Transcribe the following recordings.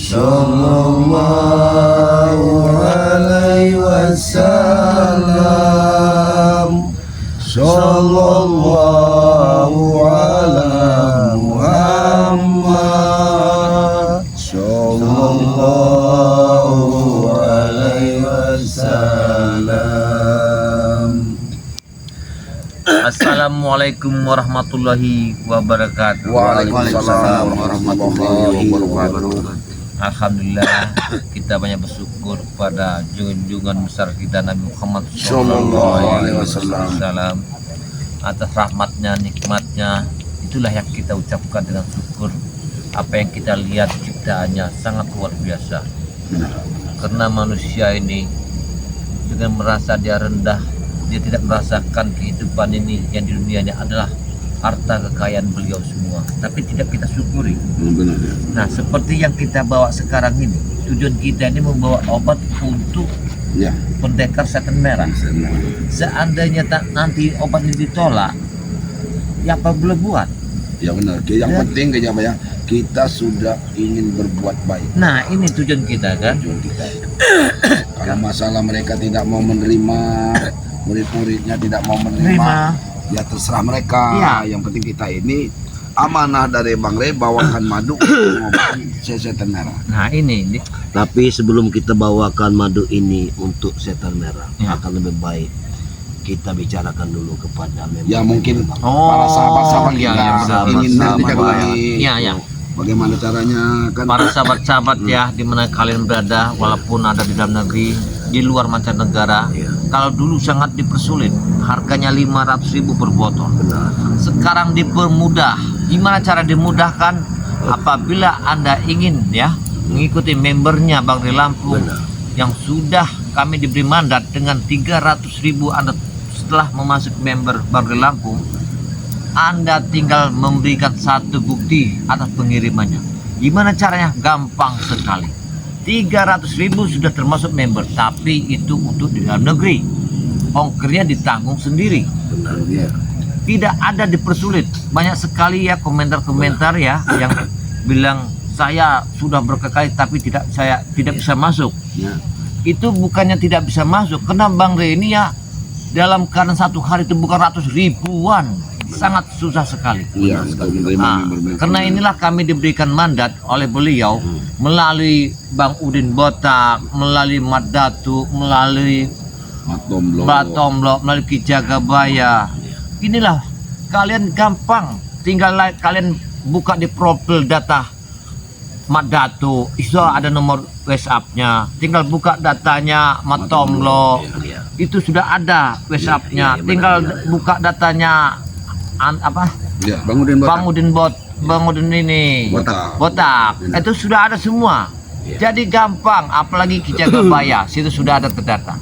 Sallallahu alaihi wasallam. Sallallahu ala Muhammad. Sallallahu alaihi wasallam. Assalamualaikum warahmatullahi wabarakatuh. Waalaikumsalam warahmatullahi wabarakatuh. Alhamdulillah, kita banyak bersyukur pada junjungan besar kita Nabi Muhammad Sallallahu alaihi wasallam atas rahmatnya, nikmatnya. Itulah yang kita ucapkan dengan syukur. Apa yang kita lihat ciptaannya sangat luar biasa. Karena manusia ini dengan merasa dia rendah, dia tidak merasakan kehidupan ini yang di dunia ini adalah harta kekayaan beliau semua, tapi tidak kita syukuri. Nah, seperti yang kita bawa sekarang ini, tujuan kita ini membawa obat untuk pendekar setan merah. Seandainya nanti obat ini ditolak, ya apa boleh buat? Ya benar. Yang penting kita sudah ingin berbuat baik. Nah, ini tujuan kita kan. Tujuan kita. Kalau masalah mereka tidak mau menerima, murid-muridnya tidak mau menerima, ya terserah mereka. Yang penting kita ini amanah dari Bang Rey, bawakan madu mengobati setan merah. Nah ini. Tapi sebelum kita bawakan madu ini untuk setan merah, akan lebih baik kita bicarakan dulu kepada member. Ya mungkin para sahabat-sahabat kita ingin bagaimana caranya kan. Para sahabat-sahabat ya, di mana kalian berada, walaupun ada di dalam negeri, di luar mancanegara, kalau dulu sangat dipersulit, harganya 500.000 per botol. Sekarang dipermudah. Gimana cara dimudahkan? Apabila Anda ingin mengikuti membernya Bang Rey Lampung, yang sudah kami diberi mandat dengan 300.000 Anda setelah memasuk member Bang Rey Lampung, Anda tinggal memberikan satu bukti atas pengirimannya. Gimana caranya? Gampang sekali. 300.000 sudah termasuk member, tapi itu untuk di dalam negeri. Ongkirnya ditanggung sendiri. Tidak ada dipersulit. Banyak sekali ya komentar-komentar yang bilang saya sudah berkekali tapi saya tidak bisa masuk. Itu bukannya tidak bisa masuk, karena Bang Rey ini dalam keadaan satu hari itu bukan ratus ribuan. Sangat susah sekali. Karena inilah kami diberikan mandat oleh beliau melalui Bang Udin Botak, melalui Mat Datu, melalui Batomlo, melalui Ki Jagabaya. Inilah kalian gampang, tinggal kalian buka di profil data Mat Datu, itu ada nomor WhatsApp-nya. Tinggal buka datanya Matomlo, itu sudah ada WhatsApp-nya. Tinggal buka datanya Bang Udin Botak. Itu sudah ada semua. Jadi gampang, apalagi Ki Jagabaya, situ sudah ada terdata.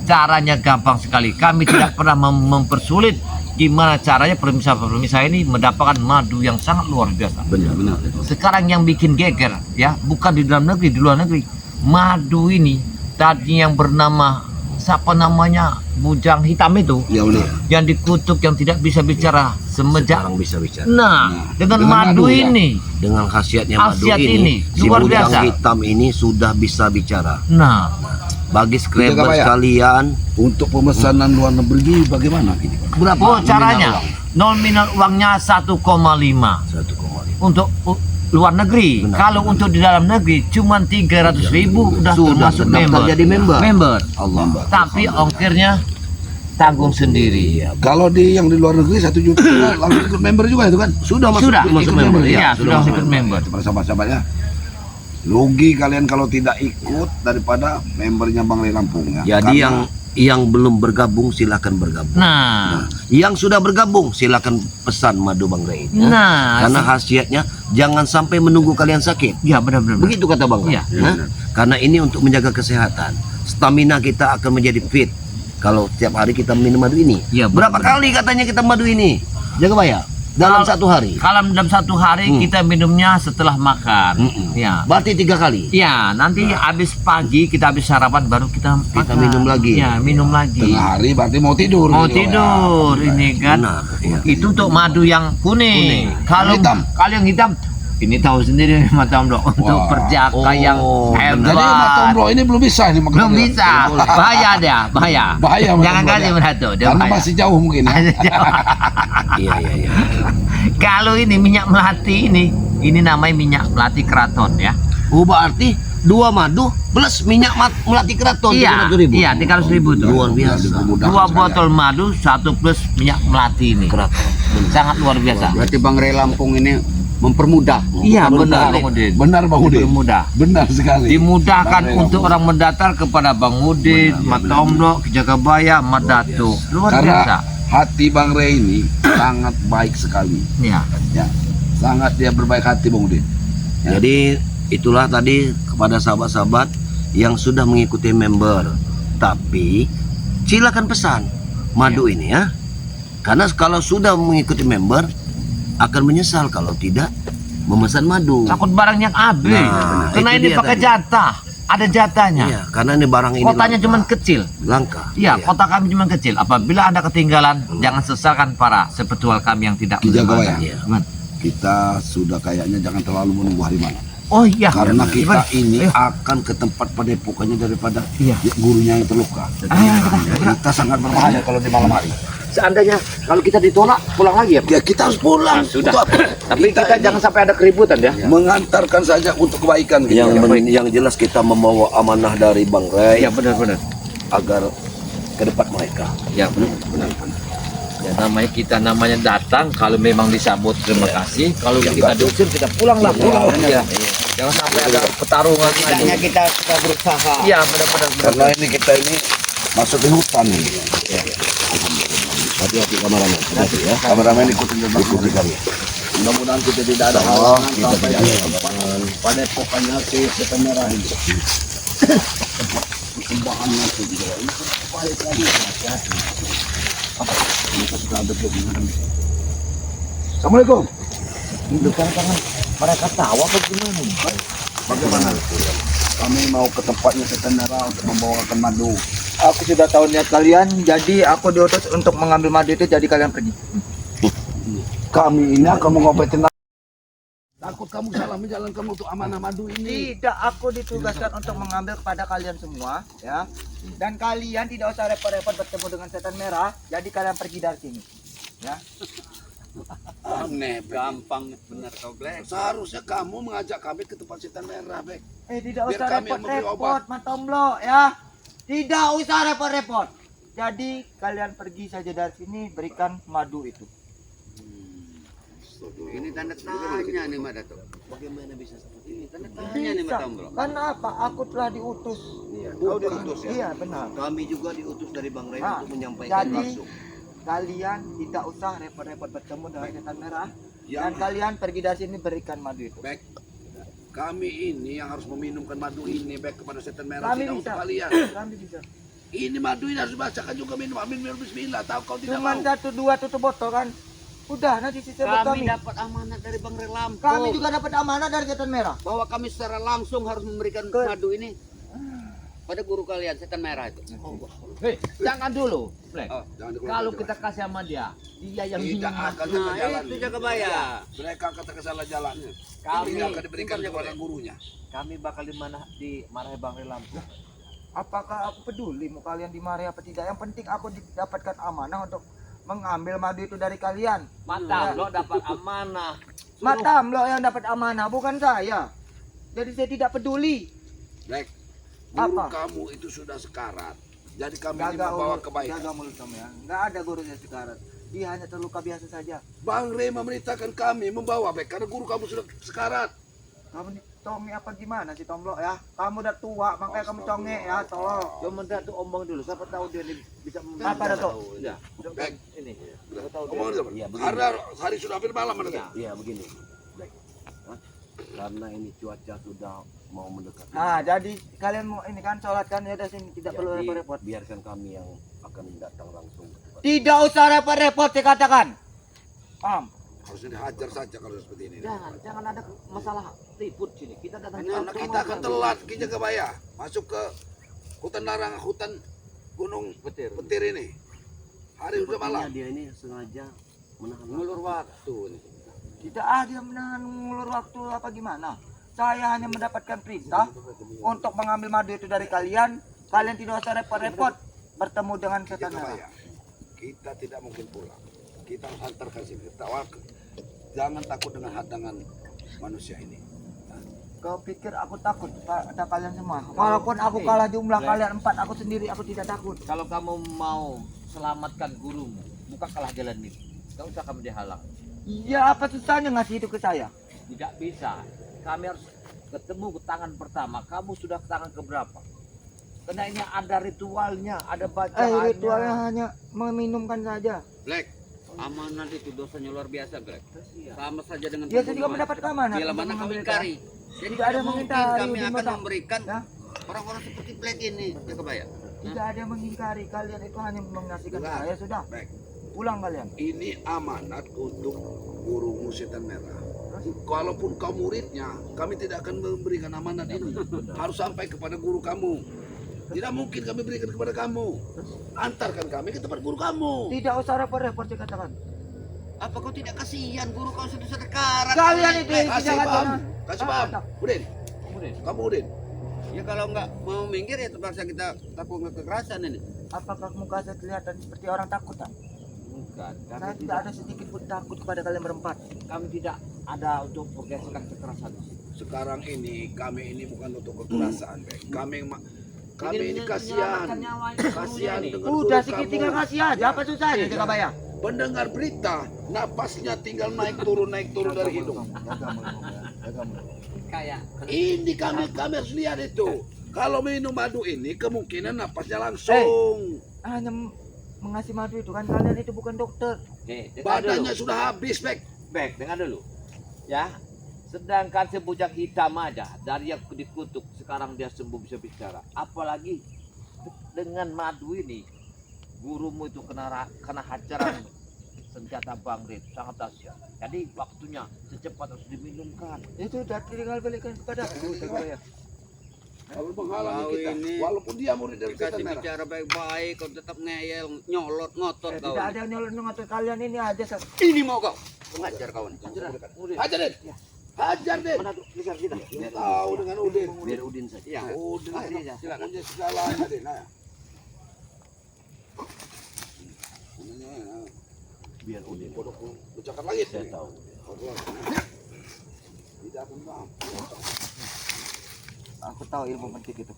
Caranya gampang sekali. Kami tidak pernah mempersulit. Gimana caranya permisa ini mendapatkan madu yang sangat luar biasa. Benar. Sekarang yang bikin geger bukan di dalam negeri, di luar negeri. Madu ini tadi yang bernama bujang hitam itu, yang dikutuk, yang tidak bisa bicara, sekarang bisa bicara. Dengan madu ini, dengan khasiat ini, si luar bujang biasa. hitam ini sudah bisa bicara. Bagi subscriber Jagabaya, sekalian, untuk pemesanan luar negeri bagaimana ini? Berapa caranya? Nominal uangnya 1,5 untuk luar negeri. Kalau untuk di dalam negeri cuma 300.000 sudah termasuk member. Allah. Tapi ongkirnya tanggung sendiri. Kalau yang di luar negeri 1 juta langsung ikut member juga itu kan? Sudah masuk member. Sudah ikut member. Para sahabat-sahabatnya, rugi kalian kalau tidak ikut daripada membernya Bang Rey Lampung Jadi yang belum bergabung silakan bergabung. Yang sudah bergabung silakan pesan madu Bang Rey. Karena khasiatnya jangan sampai menunggu kalian sakit. Benar. Begitu kata Bang Rey. Karena ini untuk menjaga kesehatan. Stamina kita akan menjadi fit kalau setiap hari kita minum madu ini. Berapa kali katanya kita madu ini? Jagabaya? Dalam satu hari? Kalau dalam satu hari kita minumnya setelah makan. Berarti 3 kali? Nanti habis pagi kita habis sarapan baru kita minum lagi. Minum lagi. Tengah hari berarti mau tidur. Ini kan. Itu untuk madu yang kuning. Kalau yang hitam Ini tahu sendiri Mas Tomlo untuk Wah. perjaka yang Jadi Mas hebat. Tombro ini belum bisa ini Belum bisa, bahaya dia, bahaya. Bahaya, Mas Jangan Tombro, kasih ya. berat tuh, dia Karena bahaya. masih jauh mungkin ya. Iya iya iya. Kalau ini minyak melati ini namanya minyak melati keraton ya. Oh berarti 2 madu plus minyak melati keraton Iya, 300.000. iya 300.000 tuh. Luar biasa. 2 botol madu, 1 plus minyak melati ini. Keraton. Sangat luar biasa. Berarti Bang Ray Lampung ini mempermudah. Iya Benar, benar Bang Udin. Benar Bang Udin. Mudah. Benar sekali. Dimudahkan Bang Ray untuk orang mendatar kepada Bang Udin, Mat Tomlo, Jagabaya, Mat Datu. Luar biasa. Karena hati Bang Ray ini sangat baik sekali. Iya. Ya, sangat dia berbaik hati Bang Udin. Ya. Jadi itulah tadi kepada sahabat-sahabat yang sudah mengikuti member. Tapi silakan pesan madu ini ya. Karena kalau sudah mengikuti member akan menyesal kalau tidak memesan madu. Takut barangnya habis. Nah, Karena itu ini dia pakai tadi. jatah. Ada jatahnya. Iya, karena ini barang ini Kotanya langka. cuma kecil. Langka. Iya, kota kami cuma kecil. Apabila Anda ketinggalan, jangan sesalkan para sepetual kami yang tidak Ki Jagabaya. Iya. Kita sudah kayaknya jangan terlalu menunggu hari malam. Oh iya. Karena kita Gimana? ini Ayo. akan ke tempat padepokannya daripada Iya. gurunya yang terluka. Kita sangat berbahaya kalau di malam hari. Seandainya kalau kita ditolak pulang lagi ya. Ya kita harus pulang. Sudah. Untuk apa? Tapi kita jangan sampai ada keributan ya. mengantarkan saja untuk kebaikan kita. Yang jelas kita membawa amanah dari Bang Ray Iya benar-benar. agar ke depan mereka. Ya benar. Ya, namanya datang kalau memang disambut terima kasih. Kalau kita diusir kita pulanglah pulang. Ya. Jangan sampai ada pertarungan. Setidaknya kita sudah berusaha. Iya benar-benar. Karena ini kita ini masuk di hutan ini. Hati-hati kameramen. Hati ya. Kameramen ikutin ikuti kami. Mudah-mudahan kita tidak ada halangan sampai di tempat padepokannya si Setan Merah ini. Persembahannya itu juga ini baik lagi hati-hati. Ini sudah ada begini. Assalamualaikum. Bukan karena mereka tahu apa gimana? Bagaimana? Kami mau ke tempatnya Setan Merah untuk membawakan madu. Aku sudah tahu niat kalian, jadi aku diutus untuk mengambil madu itu, jadi kalian pergi. Kami ini akan mengobatin. Takut kamu salah menjalankan untuk amanah madu ini. Tidak, aku ditugaskan untuk mengambil kepada kalian semua, ya. Dan kalian tidak usah repot-repot bertemu dengan Setan Merah, jadi kalian pergi dari sini. Ya. Aneh, Gampang benar kau, Black. seharusnya kamu mengajak kami ke tempat Setan Merah, Bek. Tidak Biar usah kami yang memberi repot-repot, obat. Mas Tomlo, ya. Tidak usah repot-repot. Jadi kalian pergi saja dari sini, berikan madu itu. Ini tanda tanya nih Mbak Dato. Bagaimana bisa seperti ini? Tanda tanya nih Mbak Tomlo. Karena apa? Aku telah diutus. Kau diutus ya? Iya, benar. Kami juga diutus dari Bang Ray Ah, untuk menyampaikan jadi langsung. kalian tidak usah repot-repot bertemu dengan Setan Merah. Ya. Dan kalian pergi dari sini berikan madu itu. Bek, kami ini yang harus meminumkan madu ini, Bek, kepada Setan Merah. Kami Tidak bisa. untuk kalian. Kami bisa. Ini madu ini harus bacakan juga minum. Amin, bismillah. Tahu kau tidak Cuma mau. 1-2 tutup botol kan. Udah, nanti sisa buat Kami kami. dapat amanat dari Bang Ray Lampung Kami juga dapat amanah dari Setan Merah. bahwa kami secara langsung harus memberikan madu ini pada guru kalian Setan Merah itu. Hei, jangan dulu, Black. Oh, jangan dikeluarkan, Kalau coba. kita kasih sama dia yang tidak minum akan Nah, salah jalan. itu Jagabaya. Mereka kata salah jalannya. Kami Ini akan diberikan kepada gurunya. Kami bakal dimarahi Bang Ray Lampung. Apakah aku peduli mau kalian dimarahi apa tidak? Yang penting aku dapatkan amanah untuk mengambil madu itu dari kalian. Mata lo dapat amanah. Matam lo yang dapat amanah, bukan saya. Jadi saya tidak peduli. Bek, guru Apa? kamu itu sudah sekarat. Jadi kami ini Jaga membawa mulut, kebaikan. jaga mulut kamu ya. Nggak ada gurunya sekarang. Dia hanya terluka biasa saja. Bang Ray memerintahkan kami membawa, Bek, karena guru kamu sudah sekarat. Kamu nih conge apa gimana sih Tomlo ya? Kamu udah tua, makanya kamu conge ya, tolong. Cuma Datu omong dulu, siapa tahu dia bisa Apa Dato? Ya, Bek, ini. ngomong dulu. Iya, begini. Karena hari sudah hampir malam, Bek. Iya begini. Baik. Hah? Karena ini cuaca sudah mau mendekat. Nah, jadi kalian mau ini kan sholat kan ya, dari sini tidak perlu Jadi, repot-repot. biarkan kami yang akan datang langsung. Tidak usah repot-repot saya katakan. Paham? Harusnya dihajar saja kalau seperti ini. Jangan ada masalah ribut sini. Kita datang Karena kita akan telat Ki Jagabaya masuk ke hutan larang, hutan gunung Petir. ini. Hari sudah malam. Dia ini sengaja menahan Ngulur waktu nih. Tidak ada yang mengulur waktu apa gimana. Saya hanya mendapatkan perintah untuk mengambil madu itu dari kalian. Kalian tidak usah repot-repot bertemu dengan setan merah. Jagabaya, kita tidak mungkin pulang. Kita harus antarkan sini. Jangan takut dengan hadangan manusia ini. Kau pikir aku takut pada kalian semua? Walaupun aku kalah jumlah kalian 4, aku sendiri aku tidak takut. Kalau kamu mau selamatkan gurumu, bukalah jalan ini. Gak usah kamu dihalang. Iya, apa susahnya ngasih itu ke saya? Tidak bisa. Kami harus ketemu ke tangan pertama. Kamu sudah ke tangan keberapa? Karena ini ada ritualnya, ada bacaannya. Ritualnya hanya meminumkan saja. Black, amanat itu dosanya luar biasa, Black. Sama saja dengan Dia juga pembunuhan. mendapat keamanan. Bila untuk mana kau mengambil ingkari. Jadi Tidak ada tidak mungkin mengingkari, kami Bima, akan tak? memberikan Ya? orang-orang seperti Black ini, Jagabaya. Tidak ada yang mengingkari. Kalian itu hanya mengasihkan Enggak. saya sudah. Baik. Pulang kalian. Ini amanat untuk gurumu setan merah. Kalaupun kau muridnya, kami tidak akan memberikan amanat ini. Harus sampai kepada guru kamu. Tidak mungkin kami berikan kepada kamu. Antarkan kami ke tempat guru kamu. Tidak usah repot-repot saya katakan. Apa kau tidak kasihan guru kau sudah sekarang? Kalian itu yang Kasih tidak paham. katakan. Kasih paham. Udin, Kemudian, kamu Udin. Ya kalau nggak mau minggir ya terpaksa kita lakukan kekerasan ini. Apakah muka saya kelihatan seperti orang takut tak? bukan. Saya tidak ada sedikit pun takut kepada kalian berempat. Kami tidak ada untuk menggeserkan kekerasan. Sekarang ini kami ini bukan untuk kekerasan, Bek. Kami ini Ingin kasihan. menyelamatkan nyawanya Kasihan ini. dengan Udah guru sedikit kamu. tinggal kasih aja. Apa susahnya Jagabaya? Pendengar berita, napasnya tinggal naik turun dari hidung. Kayak Ini kami harus lihat itu. Kalau minum madu ini kemungkinan napasnya langsung. Hanya mengasih madu itu kan kalian itu bukan dokter. nih, dengar dulu. Badannya sudah habis, Bek. Baik, dengar dulu. Ya. Sedangkan sebujang hitam aja dari yang dikutuk sekarang dia sembuh bisa bicara. Apalagi dengan madu ini gurumu itu kena hajaran senjata bangrit sangat dahsyat. Jadi waktunya secepat harus diminumkan. Itu udah tinggal balikan kepada aku Jagabaya. Kalau menghalangi Kau kita, ini walaupun dia murid dari dikasih setan merah. bicara baik-baik, kau tetap ngeyel, nyolot, ngotot kau. Tidak ada yang nyolot kalian ini aja. Ini mau kau. Pengajar kau ini. Hajar, Den. Hajar, Den. Dia tahu dengan Udin. Biar Udin saja. Ya. Udin. Silakan. Punya segalanya, Den. Ayo. Biar Udin. Kodok bercakap lagi. Saya tahu. Tidak akan paham. Aku tahu ilmu penting itu.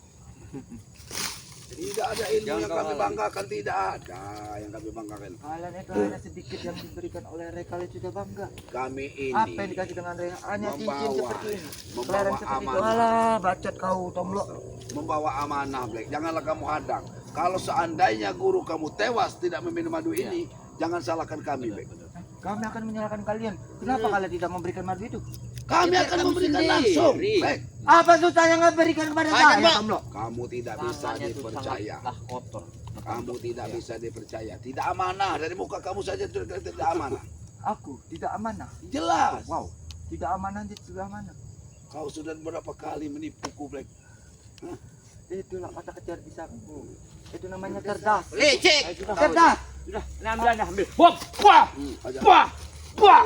Tidak ada ilmu Jangan yang kau kami halangi. banggakan, tidak ada yang kami banggakan. Kalian itu hanya sedikit yang diberikan oleh Rey, kalian sudah bangga. Kami Apa ini yang dikasih dengan Rey? Hanya cincin membawa- seperti ini. membawa Kelaran seperti itu. amanah. Alah, bacot kau, Tomlo. membawa amanah, Black. Janganlah kamu hadang. Kalau seandainya guru kamu tewas tidak meminum madu ini, jangan salahkan kami, Black. Kami akan menyalahkan kalian. Kenapa kalian tidak memberikan madu itu? Kami Kita akan kami memberikan sendiri. langsung, Black. Apa susahnya nggak berikan kepada Ayo, saya, Mbak. Tomlo? Kamu tidak bisa Tangannya itu dipercaya. sangatlah kotor. Kamu tidak bisa dipercaya. Tidak amanah dari muka kamu saja tidak amanah. Aku tidak amanah. Jelas. Wow, tidak amanah jadi sudah amanah. Kau sudah berapa kali menipuku, Black. Itulah kata kejar bisaku. Itu namanya cerdas. Licik. Cerdas. Sudah, ini ambil anda ambil. Bom, wah, Hajar. wah, wah.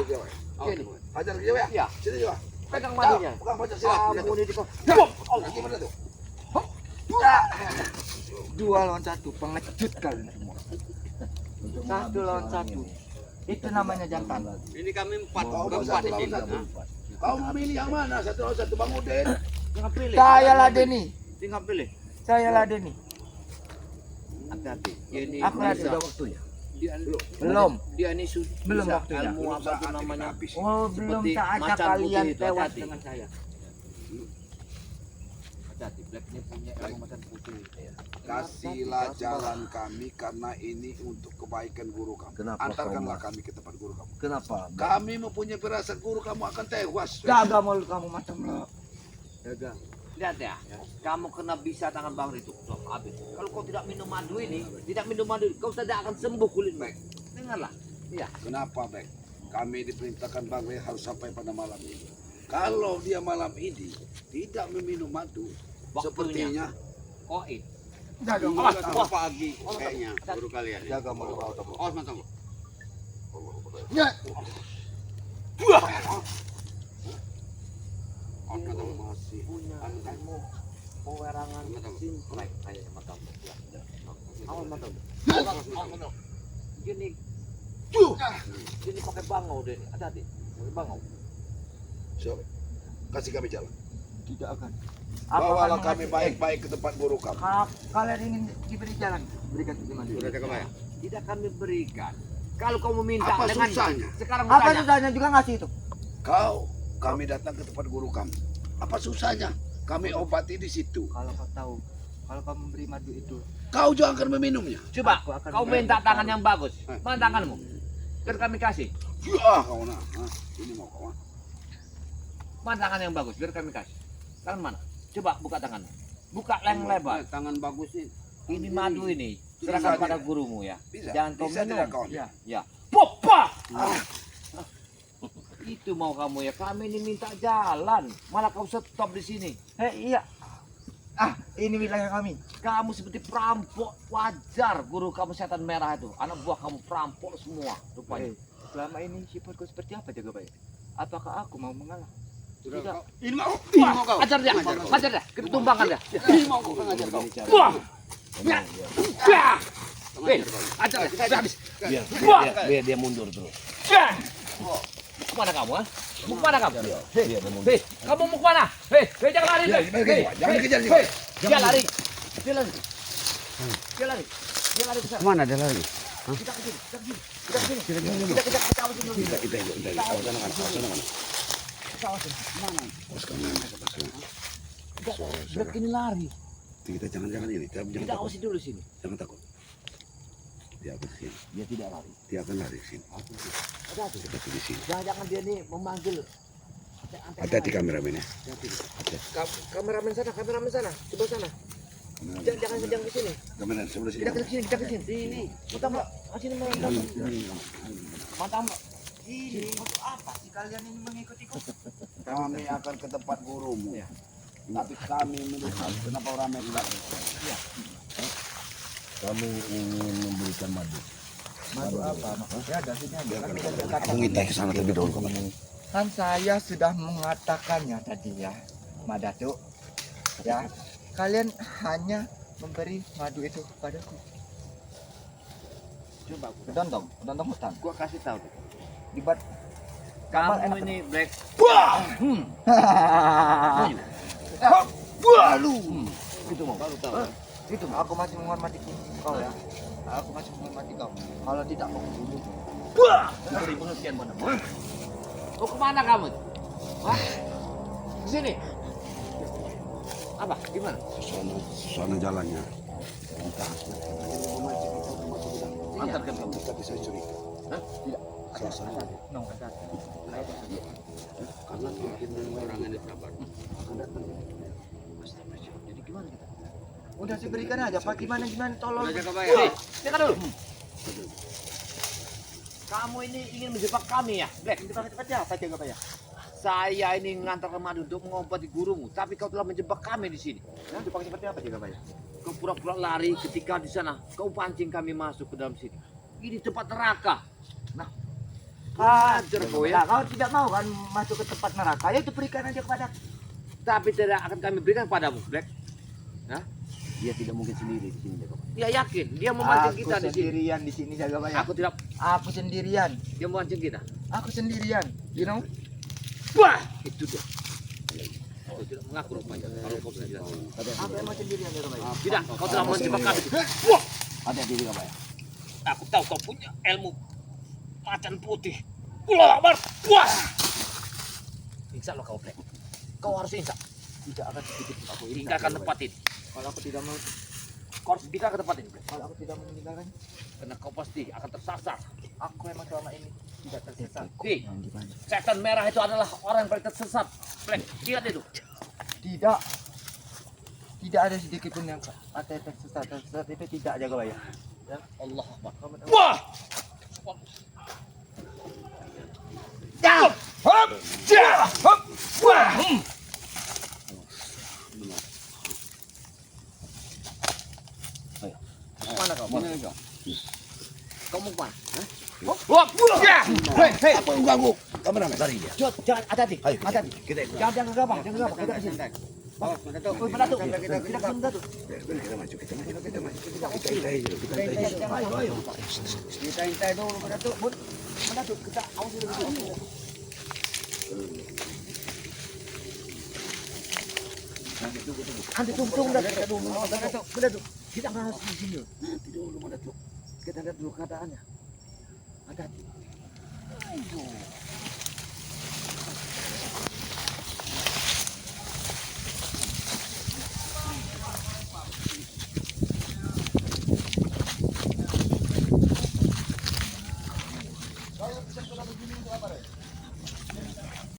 Sini. Hajar ke ya? Iya. Sini juga. Pegang madunya. Pegang Pancasila. Ampun ini kok. Bom. Gimana tuh? Dua lawan satu, pengecut kalian semua. Satu lawan satu. Itu namanya jantan. Ini kami empat, Kau keempat di satu sini. lawan satu. Hah? Kau memilih yang mana? Satu lawan satu, Bang Udin. Tinggal pilih. Saya ladeni. Tinggal pilih. Saya ladeni. Hati-hati. Ini Aku bisa. ladeni. waktunya. Dia, Belum. dia ini sudah Belum bisa waktunya. ilmu apa itu Saat namanya. ini habis. Oh, belum Seperti saatnya macan kalian putih itu, tewas hati-hati. dengan saya. Hati-hati. Black ini punya ilmu macan putih. Kasihlah jalan kami karena ini untuk kebaikan guru kamu. Kenapa Antarkanlah kau- kami ke tempat guru kamu. Kenapa? Kami mempunyai firasat guru kamu akan tewas. Jaga mulut kamu macam lo. Jaga. Lihat ya, kamu kena bisa tangan bang itu. Tuh, habis. Kalau kau tidak minum madu ini, kau tidak akan sembuh kulitmu. Baik. Dengarlah. Iya. Kenapa, Bek? Kami diperintahkan Bang Rey harus sampai pada malam ini. Kalau dia malam ini tidak meminum madu, Waktunya. sepertinya Koin. Jaga Ini mulut sudah kamu. pagi kayaknya guru kalian. jaga mulut kau. Oh, mantap. Ya. punya ilmu pewerangan simplek kayak mata. Awal mata. Gini. Gini pakai bangau deh. Hati-hati. Pakai bangau. So, kasih kami jalan. Tidak akan. Bawalah kami baik-baik ke tempat guru kami. Kalian ingin diberi jalan, berikan gimana? Sudah cakap ya? Tidak kami berikan. Kalau kau meminta Apa dengan susahnya? sekarang Apa bertanya. susahnya juga ngasih itu? Kami datang ke tempat guru kami. Apa susahnya? Kami obati di situ. Kalau kau tahu, kalau kau memberi madu itu, Kau juga akan meminumnya. Coba Aku akan kau minta tangan yang bagus. Mana tanganmu? Biar kami kasih. Ya, kau nah. Ini mau kau. Mana tangan yang bagus? Biar kami kasih. Tangan mana? Coba buka tanganmu. Buka yang lebar. Tangan bagus nih. Ini madu ini. Serahkan pada gurumu ya. Bisa. Jangan kau Bisa minum. tidak kau? Ya, ya. Popa! Itu mau kamu ya. Kami ini minta jalan. Malah kau stop di sini. iya. Ini wilayah kami. Kamu seperti perampok. Wajar guru kamu setan merah itu. Anak buah kamu perampok semua rupanya. Selama ini sifatku seperti apa jaga baik? Apakah aku mau mengalah? Sudah Tidak. kau. Ini mau. Wah, ajar dia. Ajar dia. Kita tumbangkan dia. Ini mau kau ngajar kau. Wah! Ya! Ya! Hei, ajar dia. Habis. Biar dia mundur terus. Ya! Mau kemana kamu, ha? Mau kemana kamu? Hei, kamu mau kemana? Hei, jangan lari. Jangan kejar dia. Dia lari. Dia lari. Dia lari. Dia lari ke sana. Mana ada lagi? Kita ke sini. Kita ke sini. Kita kejar ke awasin dulu. Awasin. Mana? Dia kini lari. Kita jangan ini. Kita Jangan takut. awasin dulu sini. Jangan takut. Dia akan sini. Dia tidak lari. Dia akan lari ke sini. Hati-hati. Kita di sini. Jangan dia nih memanggil. Hati-hati kameramen ya. Kameramen sana. Coba sana. Jangan ke sini. Kameramen sebelah sini. Kita ke sini. Sini. Kita mbak. Sini mbak. Mantap mbak. Ini untuk apa sih kalian ini mengikut-ikut? Kami akan ke tempat gurumu. Tapi kami melihat kenapa ramai tidak. Kami ingin memberikan madu. Madu apa? Maksudnya ada sini ada. Aku ngitai ke sana terlebih dahulu kamu. Kan saya sudah mengatakannya tadi ya, Madatu. Ya, kalian hanya memberi madu itu padaku. Coba Kedondong hutan. gua kasih tahu. Dibuat Kamu ini black. Itu mau. Baru tahu. Itu aku masih menghormati kau ya. Aku masih menghormati kau. Kalau tidak mau bunuh. Beri pengertian padamu. Mau kemana kamu? Hah? Ke sini. Apa? Gimana? Suasana jalannya. Antarkan kamu. Tapi saya curiga. Hah? Tidak. Suasana. No, Karena mungkin orang ini sabar. Jadi gimana kita? udah sih berikan aja. Pak gimana tolong. Sudah cakap ya? Dengar dulu. Kamu ini ingin menjebak kami ya, Black? Cepat ya, Pak jaga ya. Saya ini ngantar madu untuk mengobati gurumu, tapi kau telah menjebak kami di sini. Nah, dipakai seperti apa jaga ya? Kau pura-pura lari ketika di sana. Kau pancing kami masuk ke dalam sini. Ini tempat neraka. Nah, ajar kau ya. Nah, kau tidak mau kan masuk ke tempat neraka, ya itu berikan aja kepada. Tapi tidak akan kami berikan padamu, Black. Dia tidak mungkin sendiri di sini. Dia yakin, dia memancing Aku kita di sini. sendirian di sini jaga ya. Aku tidak, Aku sendirian. dia memancing kita. Aku sendirian. You know? Wah, itu dia. Kau tidak mengaku rupanya. Kalau kau sudah jelas. Aku emang sendirian jaga ya. Tidak, kau telah menjebak kami. Hati-hati juga Pak ya. Aku tahu kau punya ilmu macan putih. Ulah Akbar. Wah. Insya Allah kau Black. Kau harus insya. Tidak akan sedikit aku ini. Tinggalkan tempat ini. Kalau aku tidak mau, Kau harus tinggalkan tempat ini, Black. kalau aku tidak meninggalkan, Karena kau pasti akan tersasar. aku emang selama ini tidak tersesat. Hei, setan merah itu adalah orang yang paling tersesat. Black, lihat itu. Tidak. Tidak ada sedikit pun yang kata tersesat itu tidak jaga ya. Ya Allah Akbar. Wah. Ya. Hop. Ya. Hop. Wah. Mana kau? Mana kau? Kau mau kemana? Hop. Ya. Hei, hei. Apa yang ganggu? kameramen. Lari dia. Cut, jangan hati-hati. Ayo, Hati-hati. kita ikut. Jangan gegabah, jangan gegabah. Kita ke sini. Awas, Datuk. Oh, Datuk. Kita Kita ke sini, Datuk. Kita maju, kita maju, kita maju. Kita Kita intai dulu, Datuk. Bun, Datuk, kita awas dulu. Nanti tunggu, Datuk. Datuk. Kita harus di sini. Nanti dulu, Datuk. Kita lihat dulu keadaannya. Hati-hati.